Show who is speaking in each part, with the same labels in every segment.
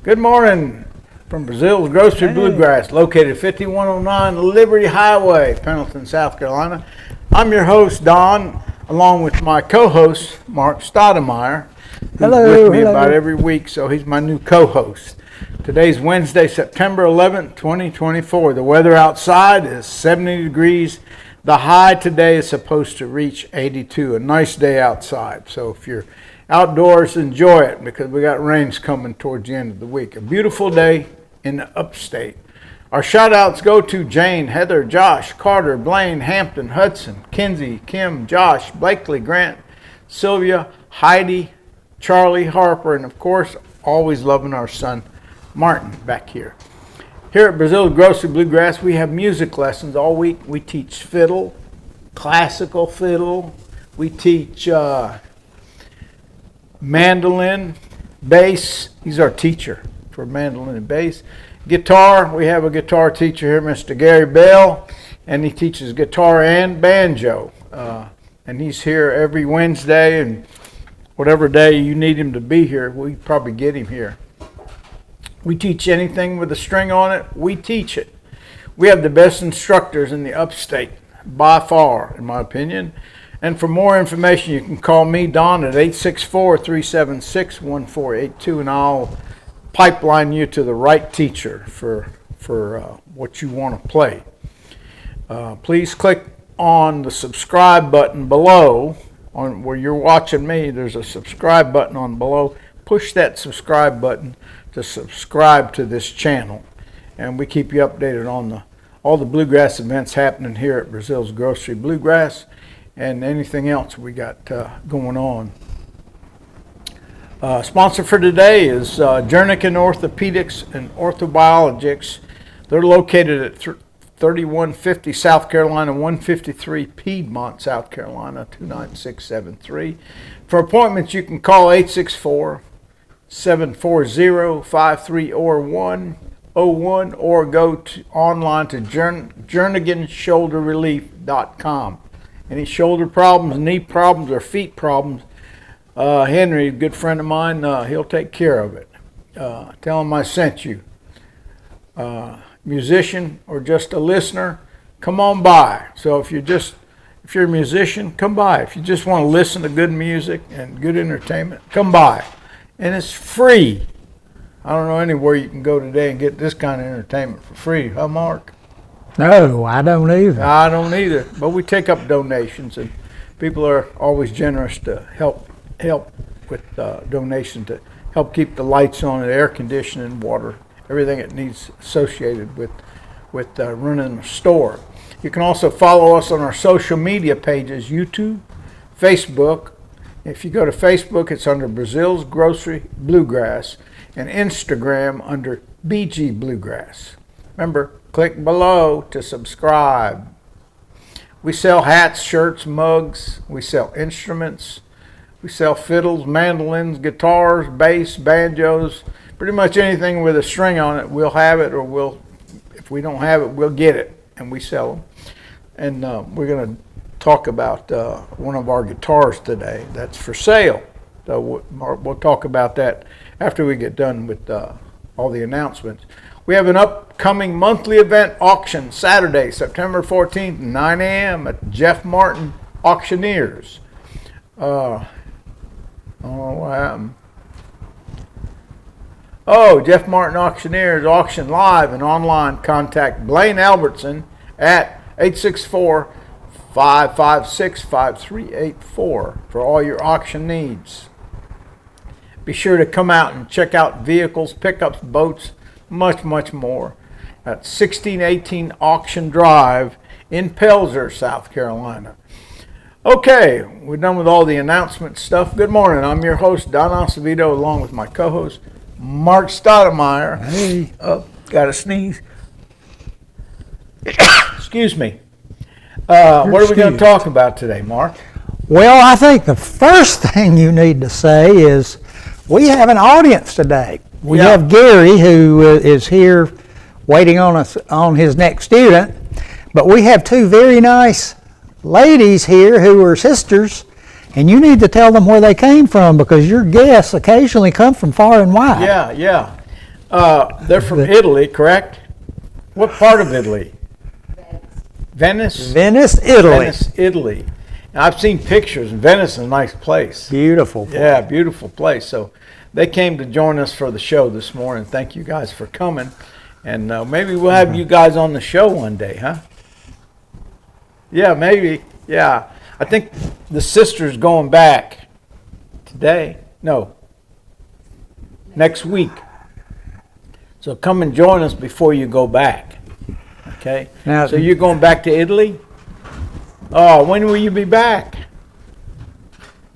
Speaker 1: Good morning from Breazeale's Grocery Bluegrass, located 5109 Liberty Highway, Pendleton, South Carolina. I'm your host, Don, along with my co-host, Mark Stoudemire, who's with me about every week, so he's my new co-host. Today's Wednesday, September 11th, 2024. The weather outside is 70 degrees. The high today is supposed to reach 82. A nice day outside. So if you're outdoors, enjoy it because we got rains coming towards the end of the week. A beautiful day in the upstate. Our shout outs go to Jane, Heather, Josh, Carter, Blaine, Hampton, Hudson, Kinsey, Kim, Josh, Blakely, Grant, Sylvia, Heidi, Charlie, Harper, and of course, always loving our son, Martin, back here. Here at Breazeale Grocery Bluegrass, we have music lessons all week. We teach fiddle, classical fiddle. We teach mandolin, bass. He's our teacher for mandolin and bass. Guitar, we have a guitar teacher here, Mr. Gary Bell, and he teaches guitar and banjo. And he's here every Wednesday, and whatever day you need him to be here, we probably get him here. We teach anything with a string on it, we teach it. We have the best instructors in the upstate, by far, in my opinion. And for more information, you can call me, Don, at 864-376-1482, and I'll pipeline you to the right teacher for what you want to play. Please click on the subscribe button below. On where you're watching me, there's a subscribe button on below. Push that subscribe button to subscribe to this channel, and we keep you updated on all the bluegrass events happening here at Breazeale's Grocery Bluegrass and anything else we got going on. Sponsor for today is Jernigan Orthopedics and Orthobiologics. They're located at 3150 South Carolina, 153 Piedmont, South Carolina, 29673. For appointments, you can call 864-740-5301 or go online to jerniganshoulderrelief.com. Any shoulder problems, knee problems, or feet problems, Henry, a good friend of mine, he'll take care of it. Tell him I sent you. Musician or just a listener, come on by. So if you're a musician, come by. If you just want to listen to good music and good entertainment, come by. And it's free. I don't know anywhere you can go today and get this kind of entertainment for free, huh, Mark?
Speaker 2: No, I don't either.
Speaker 1: I don't either. But we take up donations, and people are always generous to help with donations to help keep the lights on, the air conditioning, water, everything it needs associated with running a store. You can also follow us on our social media pages, YouTube, Facebook. If you go to Facebook, it's under Breazeale's Grocery Bluegrass, and Instagram under BG Bluegrass. Remember, click below to subscribe. We sell hats, shirts, mugs. We sell instruments. We sell fiddles, mandolins, guitars, bass, banjos. Pretty much anything with a string on it, we'll have it, or if we don't have it, we'll get it, and we sell them. And we're going to talk about one of our guitars today that's for sale. So we'll talk about that after we get done with all the announcements. We have an upcoming monthly event auction Saturday, September 14th, 9 a.m. at Jeff Martin Auctioneers. I don't know what happened. Oh, Jeff Martin Auctioneers, auction live and online. Contact Blaine Albertson at 864-556-5384 for all your auction needs. Be sure to come out and check out vehicles, pickups, boats, much, much more at 1618 Auction Drive in Pelzer, South Carolina. Okay, we're done with all the announcement stuff. Good morning. I'm your host, Don Acevedo, along with my co-host, Mark Stoudemire.
Speaker 2: Hey.
Speaker 1: Oh, got to sneeze. Excuse me. What are we going to talk about today, Mark?
Speaker 2: Well, I think the first thing you need to say is we have an audience today. We have Gary, who is here waiting on us on his next student, but we have two very nice ladies here who are sisters, and you need to tell them where they came from because your guests occasionally come from far and wide.
Speaker 1: Yeah. They're from Italy, correct? What part of Italy? Venice?
Speaker 2: Venice, Italy.
Speaker 1: Venice, Italy. And I've seen pictures. Venice is a nice place.
Speaker 2: Beautiful.
Speaker 1: Yeah, beautiful place. So they came to join us for the show this morning. Thank you guys for coming. And maybe we'll have you guys on the show one day, huh? Yeah, maybe. Yeah. I think the sister's going back today. No. Next week. So come and join us before you go back. Okay?
Speaker 2: Now,
Speaker 1: So you're going back to Italy? Oh, when will you be back?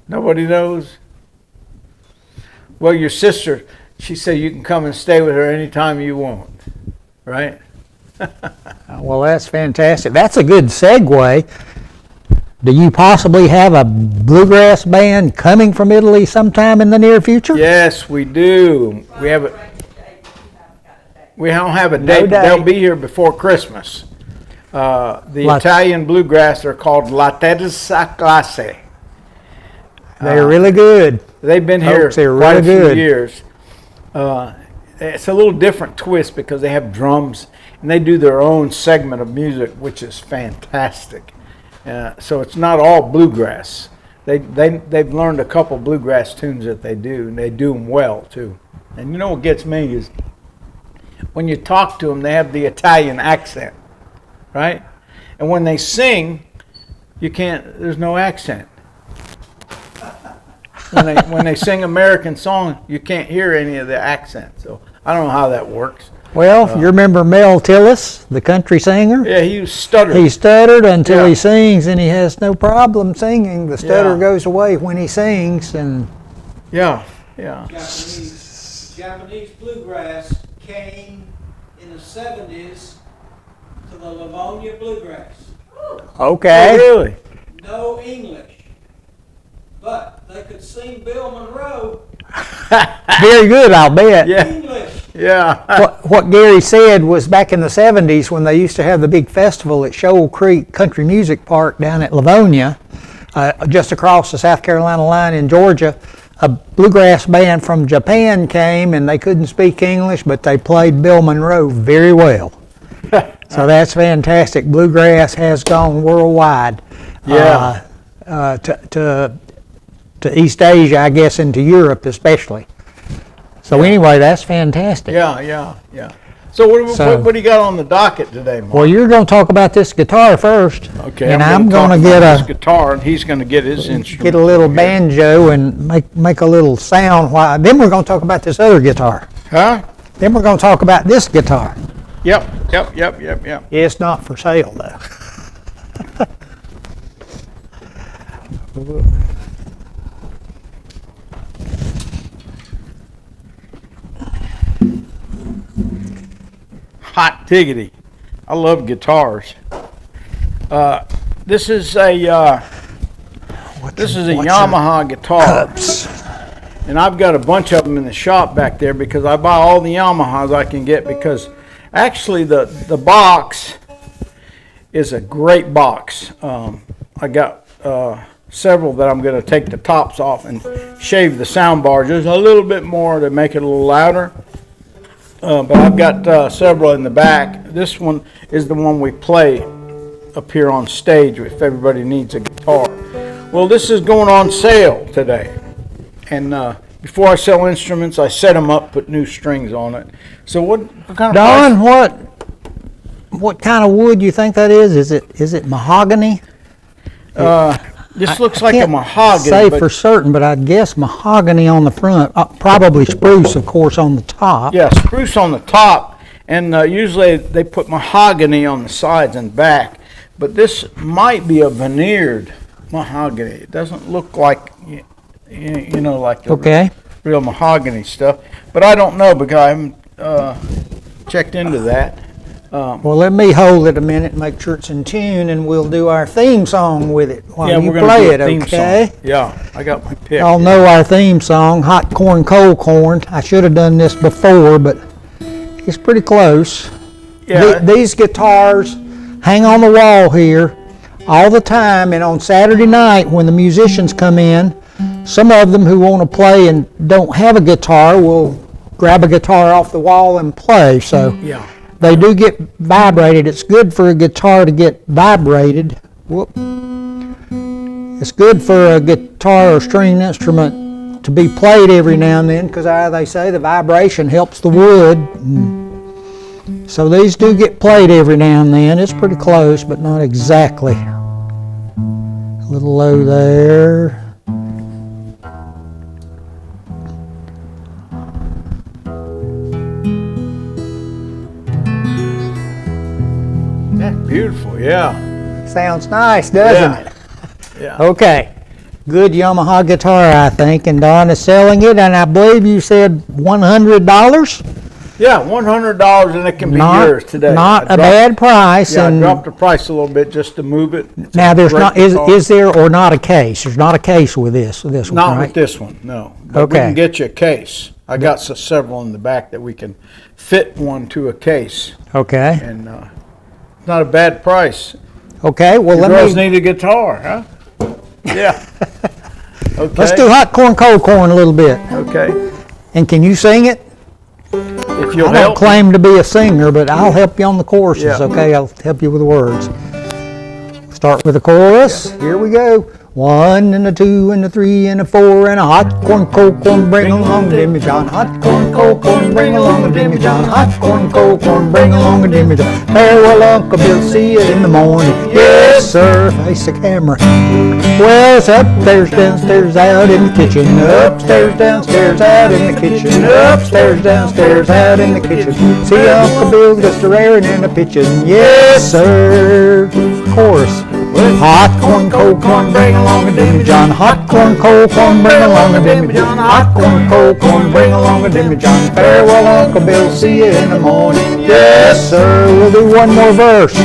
Speaker 1: Nobody knows? Well, your sister, she said you can come and stay with her anytime you want. Right?
Speaker 2: well, that's fantastic. That's a good segue. Do you possibly have a bluegrass band coming from Italy sometime in the near future?
Speaker 1: Yes, we do. We have a. We don't have a date, but they'll be here before Christmas. The Italian bluegrass are called La Terza Classe.
Speaker 2: They're really good.
Speaker 1: They've been here
Speaker 2: Folks, they're
Speaker 1: quite
Speaker 2: really
Speaker 1: a few
Speaker 2: good.
Speaker 1: years. It's a little different twist because they have drums and they do their own segment of music, which is fantastic. So it's not all bluegrass. They've learned a couple bluegrass tunes that they do, and they do them well too. And you know what gets me is when you talk to them, they have the Italian accent, right? And when they sing, you can't. There's no accent. When they sing American songs, you can't hear any of the accent. So I don't know how that works.
Speaker 2: Well, you remember Mel Tillis, the country singer?
Speaker 1: Yeah, he stuttered.
Speaker 2: He stuttered until
Speaker 1: Yeah.
Speaker 2: he sings, and he has no problem singing. The stutter
Speaker 1: Yeah.
Speaker 2: goes away when he sings, and
Speaker 1: Yeah.
Speaker 3: Japanese bluegrass came in the 70s to the Livonia bluegrass.
Speaker 2: okay.
Speaker 1: Oh, really?
Speaker 3: No English, but they could sing Bill Monroe
Speaker 2: Very good, I'll bet.
Speaker 1: Yeah.
Speaker 3: English.
Speaker 1: Yeah.
Speaker 2: What Gary said was back in the 70s when they used to have the big festival at Shoal Creek Country Music Park down at Livonia, just across the South Carolina line in Georgia, a bluegrass band from Japan came and they couldn't speak English, but they played Bill Monroe very well. So that's fantastic. Bluegrass has gone worldwide.
Speaker 1: Yeah.
Speaker 2: To East Asia, I guess, and to Europe especially. So anyway, that's fantastic.
Speaker 1: Yeah. So what do you got on the docket today, Mark?
Speaker 2: Well, you're going to talk about this guitar first.
Speaker 1: Okay,
Speaker 2: And
Speaker 1: I'm
Speaker 2: I'm
Speaker 1: going
Speaker 2: going
Speaker 1: to
Speaker 2: to get
Speaker 1: his
Speaker 2: a
Speaker 1: guitar, and he's going to get his instrument.
Speaker 2: get a little banjo and make a little sound. Then we're going to talk about this other guitar.
Speaker 1: Huh?
Speaker 2: Then we're going to talk about this guitar.
Speaker 1: Yep.
Speaker 2: It's not for sale though.
Speaker 1: Hot diggity. I love guitars. This is a Yamaha guitar, and I've got a bunch of them in the shop back there because I buy all the Yamahas I can get because actually the box is a great box. I got several that I'm going to take the tops off and shave the sound bar just a little bit more to make it a little louder. But I've got several in the back. This one is the one we play up here on stage if everybody needs a guitar. Well, this is going on sale today. And before I sell instruments, I set them up, put new strings on it. So what kind of
Speaker 2: Don,
Speaker 1: price?
Speaker 2: what kind of wood you think that is? Is it mahogany?
Speaker 1: This looks like a
Speaker 2: Can't
Speaker 1: mahogany.
Speaker 2: say
Speaker 1: but
Speaker 2: for certain, but I guess mahogany on the front, probably spruce, of course, on the top.
Speaker 1: yeah, spruce on the top, and usually they put mahogany on the sides and back. But this might be a veneered mahogany. It doesn't look like, you know, like the
Speaker 2: Okay.
Speaker 1: real mahogany stuff. But I don't know because I haven't checked into that.
Speaker 2: Well, let me hold it a minute and make sure it's in tune, and we'll do our theme song with it while
Speaker 1: Yeah,
Speaker 2: you
Speaker 1: we're gonna
Speaker 2: play
Speaker 1: do
Speaker 2: it,
Speaker 1: a theme
Speaker 2: okay?
Speaker 1: song. Yeah, I got my pick.
Speaker 2: Y'all know our theme song, Hot Corn, Cold Corn. I should have done this before, but it's pretty close.
Speaker 1: Yeah,
Speaker 2: These guitars hang on the wall here all the time, and on Saturday night when the musicians come in, some of them who want to play and don't have a guitar will grab a guitar off the wall and play. So
Speaker 1: Yeah.
Speaker 2: they do get vibrated. It's good for a guitar to get vibrated. Whoop. It's good for a guitar or stringed instrument to be played every now and then because they say the vibration helps the wood. So these do get played every now and then. It's pretty close, but not exactly. A little low there.
Speaker 1: That's beautiful, yeah.
Speaker 2: Sounds nice, doesn't
Speaker 1: Yeah.
Speaker 2: it?
Speaker 1: Yeah.
Speaker 2: Okay. Good Yamaha guitar, I think, and Don is selling it, and I believe you said $100?
Speaker 1: Yeah, $100 and it can be yours today.
Speaker 2: Not
Speaker 1: I
Speaker 2: a
Speaker 1: dropped-
Speaker 2: bad price.
Speaker 1: Yeah, I
Speaker 2: and
Speaker 1: dropped the price a little bit just to move it. It's
Speaker 2: now
Speaker 1: a
Speaker 2: there's
Speaker 1: great
Speaker 2: not
Speaker 1: guitar.
Speaker 2: is there or not a case? There's not a case with this one,
Speaker 1: Not
Speaker 2: right?
Speaker 1: with this one, no. But
Speaker 2: Okay.
Speaker 1: we can get you a case. I got several in the back that we can fit one to a case,
Speaker 2: Okay.
Speaker 1: and it's not a bad price.
Speaker 2: Okay. Well,
Speaker 1: You
Speaker 2: let
Speaker 1: girls
Speaker 2: me.
Speaker 1: need a guitar, huh? Yeah. Okay.
Speaker 2: Let's do hot corn, cold corn a little bit.
Speaker 1: Okay.
Speaker 2: And can you sing it?
Speaker 1: If you'll
Speaker 2: I don't
Speaker 1: help.
Speaker 2: claim to be a singer, but I'll help you on the choruses.
Speaker 1: Yeah.
Speaker 2: Okay, I'll help you with the words. Start with the chorus. Here we go. 1 and a 2 and a 3 and a 4 and a hot corn, cold corn, bring along a Jimmy John. Hot corn, cold corn, bring along a Jimmy John. Hot corn, cold corn, bring along a Jimmy John. Farewell, Uncle Bill, see you in the morning. Yes, sir. Face the camera. Well, it's upstairs, downstairs, out in the kitchen. Upstairs, downstairs, out in the kitchen. Upstairs, downstairs, out in the kitchen. See Uncle Bill just a raring in the kitchen. Yes, sir. Chorus. Hot corn, cold corn, bring along a Jimmy John. Hot corn, cold corn, bring along a Jimmy John. Hot corn, cold corn, bring along a Jimmy John. Farewell, Uncle Bill, see you in the morning. Yes, sir. We'll do one more verse.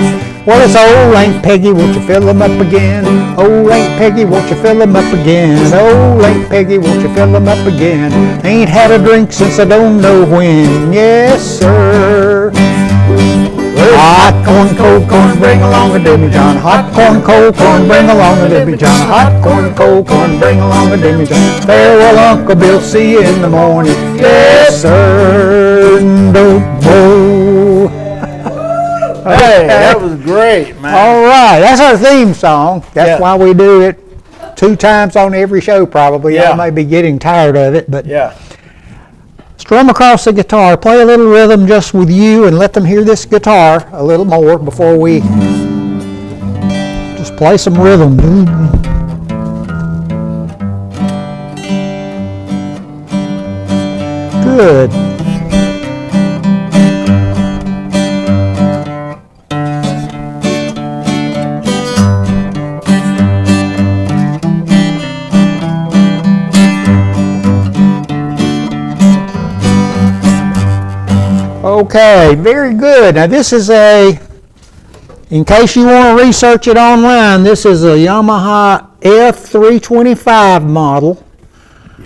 Speaker 2: Well, it's old Aunt Peggy, won't you fill 'em up again? Old Aunt Peggy, won't you fill 'em up again? Old Aunt Peggy, won't you fill 'em up again? Ain't had a drink since I don't know when. Yes, sir. Hot corn, cold corn, bring along a Jimmy John. Hot corn, cold corn, bring along a Jimmy John. Hot corn, cold corn, bring along a Jimmy John. Farewell, Uncle Bill, see you in the morning. Yes, sir.
Speaker 1: Hey, that was great, man.
Speaker 2: All right, that's our theme song. That's
Speaker 1: Yeah.
Speaker 2: why we do it 2 times on every show probably.
Speaker 1: Yeah.
Speaker 2: I may be getting tired of it, but
Speaker 1: Yeah.
Speaker 2: strum across the guitar, play a little rhythm just with you and let them hear this guitar a little more before we just play some rhythm. Good. Okay, very good. Now this is in case you want to research it online, this is a Yamaha F325 model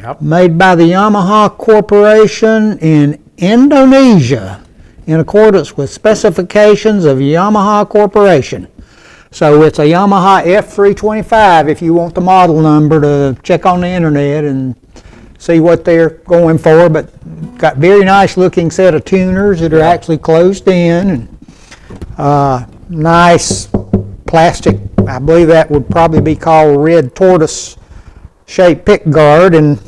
Speaker 1: Yep.
Speaker 2: made by the Yamaha Corporation in Indonesia in accordance with specifications of Yamaha Corporation. So it's a Yamaha F325 if you want the model number to check on the internet and see what they're going for, but got very nice looking set of tuners that are actually closed in, and nice plastic, I believe that would probably be called red tortoise shaped pick guard, and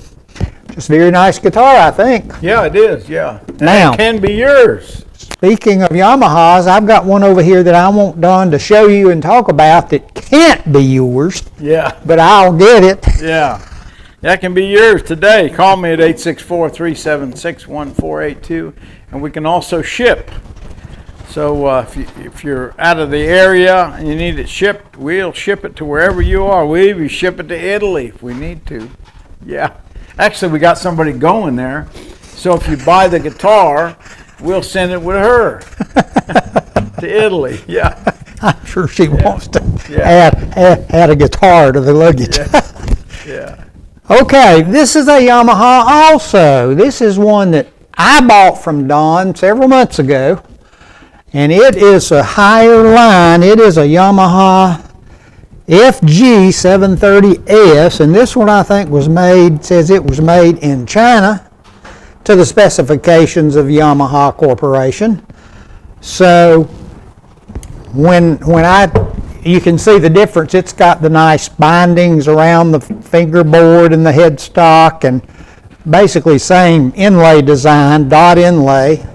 Speaker 2: just very nice guitar, I think.
Speaker 1: Yeah, it is, yeah. And
Speaker 2: Now-
Speaker 1: it can be yours.
Speaker 2: Speaking of Yamahas, I've got one over here that I want Don to show you and talk about that can't be yours,
Speaker 1: Yeah,
Speaker 2: but I'll get it.
Speaker 1: yeah. That can be yours today. Call me at 864-376-1482, and we can also ship. So if you're out of the area and you need it shipped, we'll ship it to wherever you are. We even ship it to Italy if we need to. Yeah. Actually, we got somebody going there. So if you buy the guitar, we'll send it with her to Italy. Yeah.
Speaker 2: I'm sure she wants to
Speaker 1: Yeah.
Speaker 2: add a guitar to the luggage.
Speaker 1: Yeah.
Speaker 2: Okay, this is a Yamaha also. This is one that I bought from Don several months ago, and it is a higher line. It is a Yamaha FG 730S, and this one I think was made, says it was made in China, to the specifications of Yamaha Corporation. So you can see the difference. It's got the nice bindings around the fingerboard and the headstock, and basically same inlay design, dot inlay.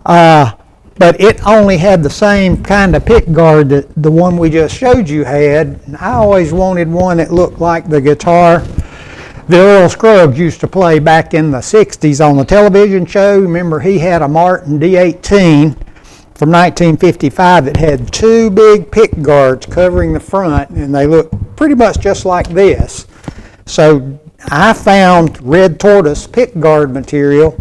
Speaker 2: But it only had the same kind of pick guard that the one we just showed you had. And I always wanted one that looked like the guitar that Earl Scruggs used to play back in the 60s on the television show. Remember, he had a Martin D18 from 1955 that had two big pick guards covering the front, and they looked pretty much just like this. So I found red tortoise pick guard material,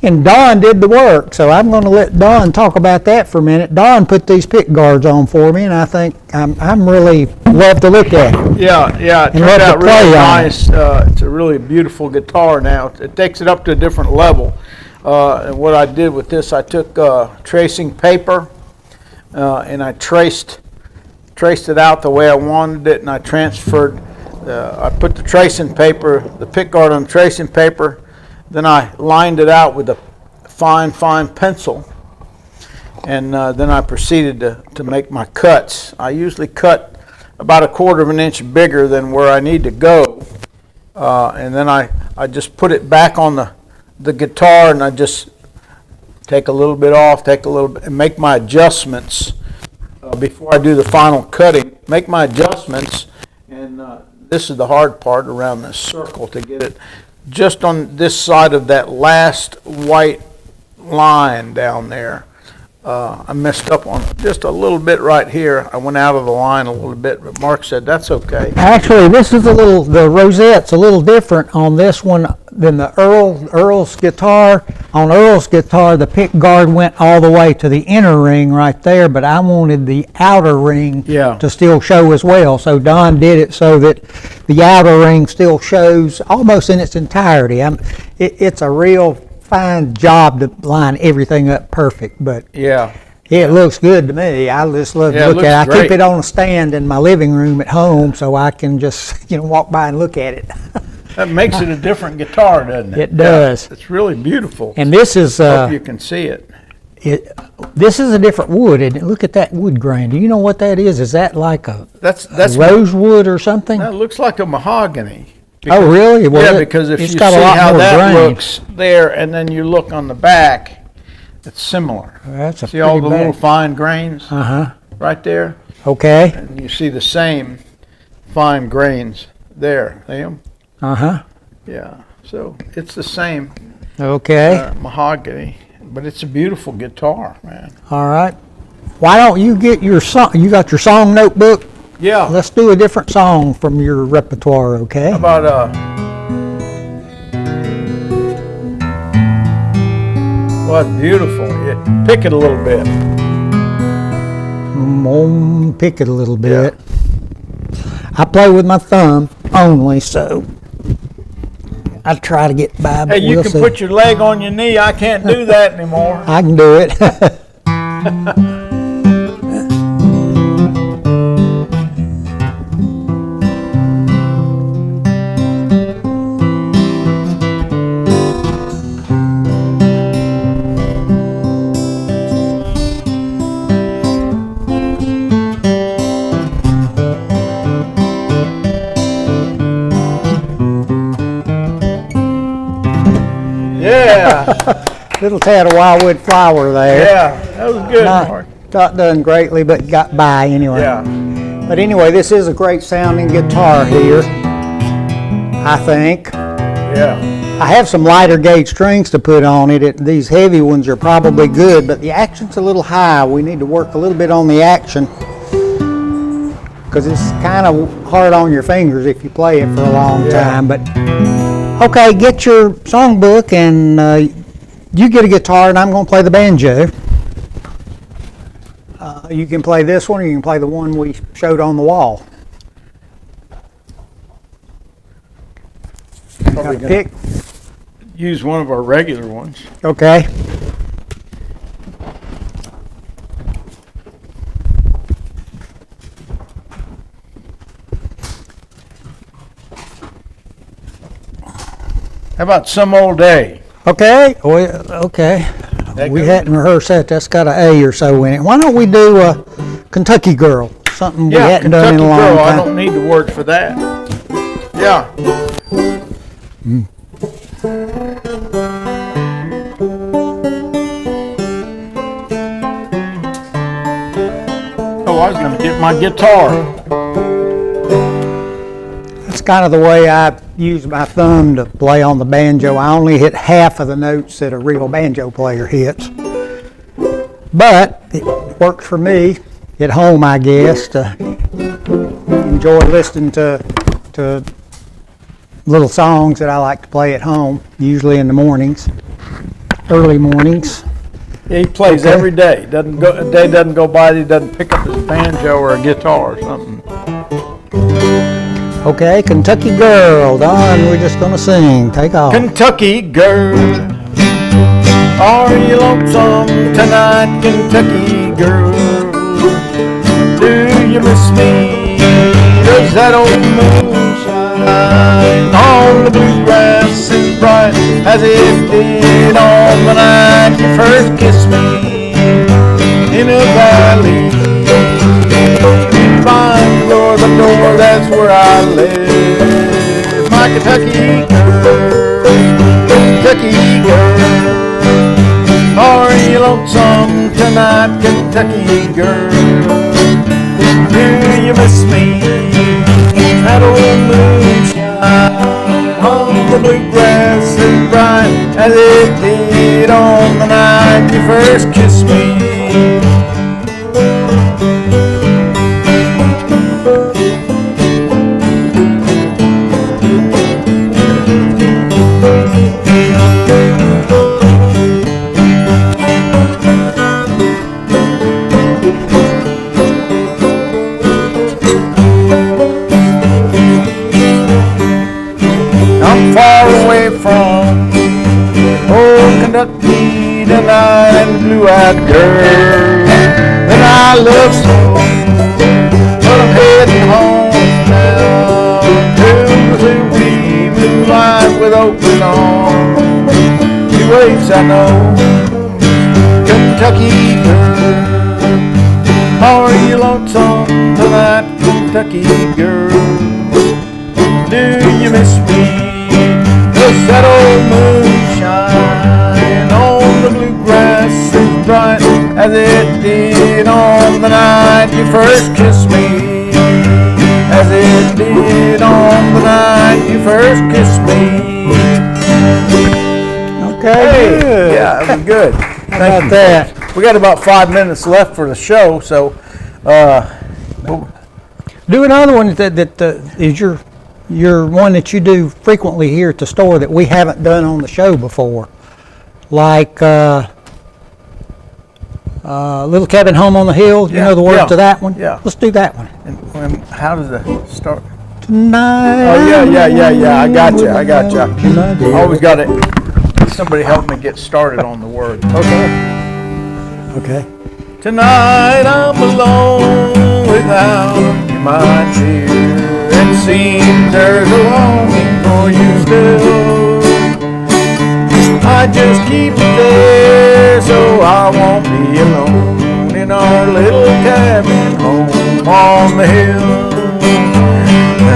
Speaker 2: and Don did the work. So I'm going to let Don talk about that for a minute. Don put these pick guards on for me, and I think I'm really love to look at it.
Speaker 1: Yeah, it turned out really nice. It's a really beautiful guitar now. It takes it up to a different level. And what I did with this, I took tracing paper and I traced it out the way I wanted it, and I transferred. I put the tracing paper, the pick guard on the tracing paper, then I lined it out with a fine pencil, and then I proceeded to make my cuts. I usually cut about 1/4 of an inch bigger than where I need to go, and then I just put it back on the guitar, and I just take a little bit off, and make my adjustments before I do the final cutting. Make my adjustments, and this is the hard part around this circle, to get it just on this side of that last white line down there. I messed up on it just a little bit right here. I went out of the line a little bit, but Mark said that's okay.
Speaker 2: Actually, this is the rosette's a little different on this one than the Earl's guitar. On Earl's guitar, the pick guard went all the way to the inner ring right there, but I wanted the outer ring to still show as well. So Don did it so that the outer ring still shows almost in its entirety. It's a real fine job to line everything up perfect, but it looks good to me. I just love to look at it. I keep it on a stand in my living room at home so I can just walk by and look at it.
Speaker 1: That makes it a different guitar, doesn't it?
Speaker 2: It does.
Speaker 1: Yeah, it's really beautiful.
Speaker 2: And this is
Speaker 1: hope you can see it.
Speaker 2: This is a different wood, isn't it? Look at that wood grain. Do you know what that is? Is that like a rosewood or something?
Speaker 1: That looks like a mahogany.
Speaker 2: Oh, really? Well,
Speaker 1: because if you see how that looks there, and then you look on the back, it's similar.
Speaker 2: That's
Speaker 1: see all the little fine grains right there?
Speaker 2: Okay.
Speaker 1: And you see the same fine grains there. See them? Yeah. So it's the same.
Speaker 2: Okay.
Speaker 1: Mahogany, but it's a beautiful guitar, man.
Speaker 2: All right. Why don't you get your song? You got your song notebook?
Speaker 1: Yeah.
Speaker 2: Let's do a different song from your repertoire, okay?
Speaker 1: How about well, it's beautiful. Yeah. Pick it a little bit.
Speaker 2: Pick it a little bit. I play with my thumb only, so I try to get by.
Speaker 1: Hey, you can put your leg on your knee. I can't do that anymore.
Speaker 2: I can do it. Little tad of wildwood flower there.
Speaker 1: Yeah, that was good, Mark.
Speaker 2: Not done greatly, but got by anyway.
Speaker 1: Yeah.
Speaker 2: But anyway, this is a great sounding guitar here, I think.
Speaker 1: Yeah.
Speaker 2: I have some lighter gauge strings to put on it. These heavy ones are probably good, but the action's a little high. We need to work a little bit on the action because it's kind of hard on your fingers if you play it for a long time. But okay, get your songbook and you get a guitar and I'm going to play the banjo. You can play this one or you can play the one we showed on the wall.
Speaker 1: Probably pick. Use one of our regular ones.
Speaker 2: Okay.
Speaker 1: How about Some Old Day?
Speaker 2: Okay, okay.
Speaker 1: That
Speaker 2: We
Speaker 1: good?
Speaker 2: hadn't rehearsed that. That's got an A or so in it. Why don't we do a Kentucky Girl? Something we
Speaker 1: Yeah,
Speaker 2: hadn't done
Speaker 1: Kentucky
Speaker 2: in a long
Speaker 1: Girl, I
Speaker 2: time.
Speaker 1: don't need the word for that. Yeah. Oh, I was gonna get my guitar.
Speaker 2: That's kind of the way I use my thumb to play on the banjo. I only hit half of the notes that a real banjo player hits. But it works for me at home, I guess, to enjoy listening to little songs that I like to play at home, usually in the mornings, early mornings.
Speaker 1: He plays
Speaker 2: Okay.
Speaker 1: every day. A day doesn't go by that he doesn't pick up his banjo or a guitar or something.
Speaker 2: Okay, Kentucky Girl, Don, we're just gonna sing. Take off.
Speaker 1: Kentucky girl, are you lonesome tonight, Kentucky girl? Do you miss me? Does that old moon shine on the bluegrass as bright as it did on the night you first kissed me in a valley? Behind the door, that's where I live. My Kentucky girl, Kentucky girl. Are you lonesome tonight, Kentucky girl? Do you miss me? That old moonshine on the bluegrass as bright as it did on the night you first kissed me. I'm far away from old Kentucky tonight and the blue-eyed girl that I love so. But I'm heading home now to the wee moonlight with open arms. She waits, I know, Kentucky girl. Are you lonesome tonight, Kentucky girl? Do you miss me? Does that old moonshine on the bluegrass as bright as it did on the night you first kissed me? As it did on the night you first kissed me.
Speaker 2: Okay, good.
Speaker 1: Yeah, that was good.
Speaker 2: How about that?
Speaker 1: We got about 5 minutes left for the show, so
Speaker 2: Do another one that is your one that you do frequently here at the store that we haven't done on the show before, like Little Cabin Home on the Hill. You know the words to that one?
Speaker 1: Yeah.
Speaker 2: Let's do that one.
Speaker 1: and how does it start?
Speaker 2: Tonight.
Speaker 1: Oh, yeah. I got you.
Speaker 2: Tonight.
Speaker 1: Always got it. Somebody help me get started on the word.
Speaker 2: Okay.
Speaker 1: Tonight I'm alone without you, my dear. It seems there's a longing for you still. I just keep it there so I won't be alone in our little cabin home on the hill.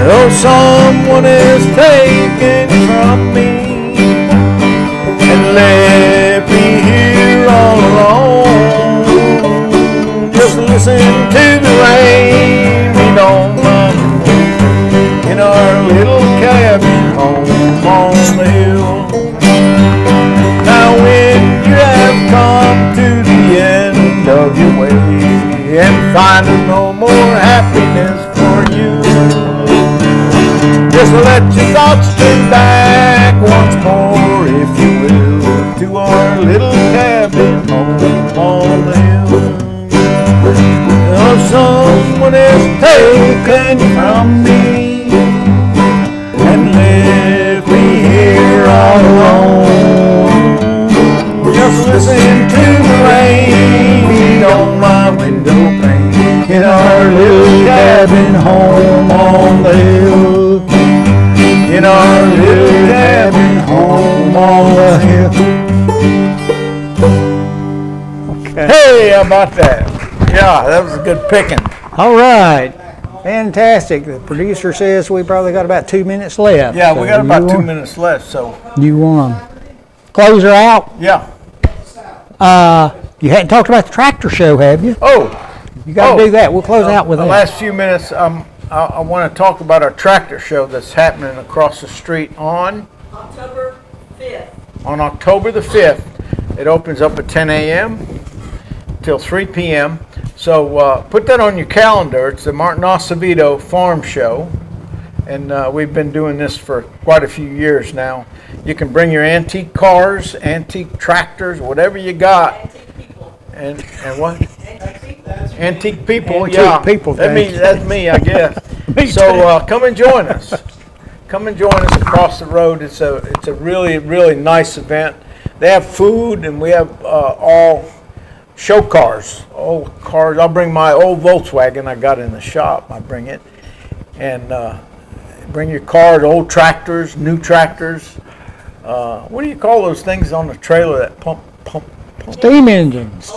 Speaker 1: Though someone is taken from me and left me here all alone, just listen to the rain beat on my window in our little cabin home on the hill. Now when you have come to the end of your way and find no more happiness for you, just let your thoughts turn back once more, if you will, to our little cabin home on the hill. Oh, someone has taken you from me and left me here all alone. Just listen to the rain beat on my window pane in our little cabin home on the hill. In our little cabin home on the hill. How about that? Yeah, that was a good picking.
Speaker 2: All right. Fantastic. The producer says we probably got about 2 minutes left.
Speaker 1: Yeah, we got
Speaker 2: So
Speaker 1: about
Speaker 2: you
Speaker 1: 2
Speaker 2: want-
Speaker 1: minutes left, so,
Speaker 2: You want to close her out?
Speaker 1: yeah.
Speaker 2: You hadn't talked about the tractor show, have you?
Speaker 1: Oh,
Speaker 2: You got to do that. We'll close out with
Speaker 1: the
Speaker 2: that.
Speaker 1: last few minutes, I want to talk about our tractor show that's happening across the street on
Speaker 4: October 5th.
Speaker 1: October the 5th. It opens up at 10 a.m. till 3 p.m. So put that on your calendar. It's the Martin Acevedo Farm Show. And we've been doing this for quite a few years now. You can bring your antique cars, antique tractors, whatever you got.
Speaker 4: Antique people.
Speaker 1: And what?
Speaker 4: Antique people.
Speaker 1: Antique people,
Speaker 2: Antique
Speaker 1: yeah.
Speaker 2: people,
Speaker 1: That's me, I guess.
Speaker 2: Me
Speaker 1: So come and join us. Come and join us across the road. It's a really, really nice event. They have food, and we have all show cars, old cars. I'll bring my old Volkswagen I got in the shop. I bring it, and bring your cars, old tractors, new tractors. What do you call those things on the trailer that pump?
Speaker 2: Steam engines.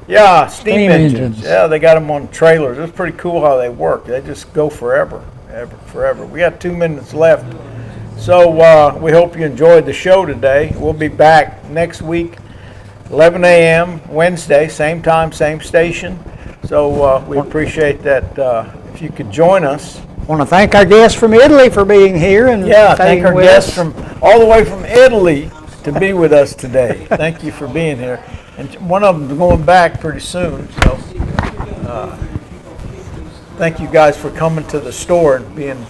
Speaker 1: Yeah, steam engines.
Speaker 2: engines.
Speaker 1: Yeah, they got them on trailers. It's pretty cool how they work. They just go forever. We got 2 minutes left. So we hope you enjoyed the show today. We'll be back next week, 11 a.m. Wednesday, same time, same station. So we appreciate that if you could join us.
Speaker 2: Want to thank our guests from Italy for being here and
Speaker 1: Yeah,
Speaker 2: staying
Speaker 1: thank our
Speaker 2: with
Speaker 1: guests
Speaker 2: us.
Speaker 1: from all the way from Italy to be with us today. Thank you for being here. And one of them's going back pretty soon, so thank you guys for coming to the store and being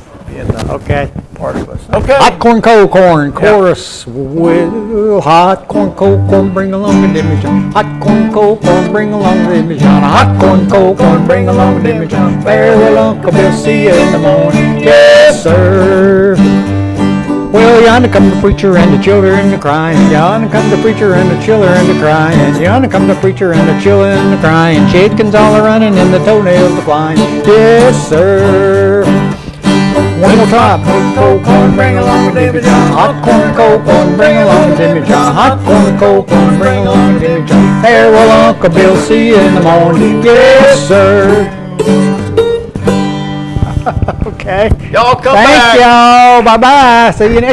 Speaker 2: Okay.
Speaker 1: part of us. Okay.
Speaker 2: Hot corn, cold corn, chorus. Well, hot corn, cold corn, bring along the Dimmy John. Hot corn, cold corn, bring along the Dimmy John. Hot corn, cold corn, bring along the Dimmy John. Farewell, Uncle Bill, see you in the morning. Yes, sir. Well, yonder come the preacher and the children a crying. Yonder come the preacher and the children a crying. Yonder come the preacher and the children a crying. Chickens all a running and the toenails a flying. Yes, sir. One more time. Hot cold corn, bring along the Dimmy John. Hot corn, cold corn, bring along the Dimmy John. Hot corn, cold corn, bring along the Dimmy John. Farewell, Uncle Bill, see you in the morning. Yes, sir. Okay.
Speaker 1: Y'all come back.
Speaker 2: Thank y'all. Bye-bye. See you next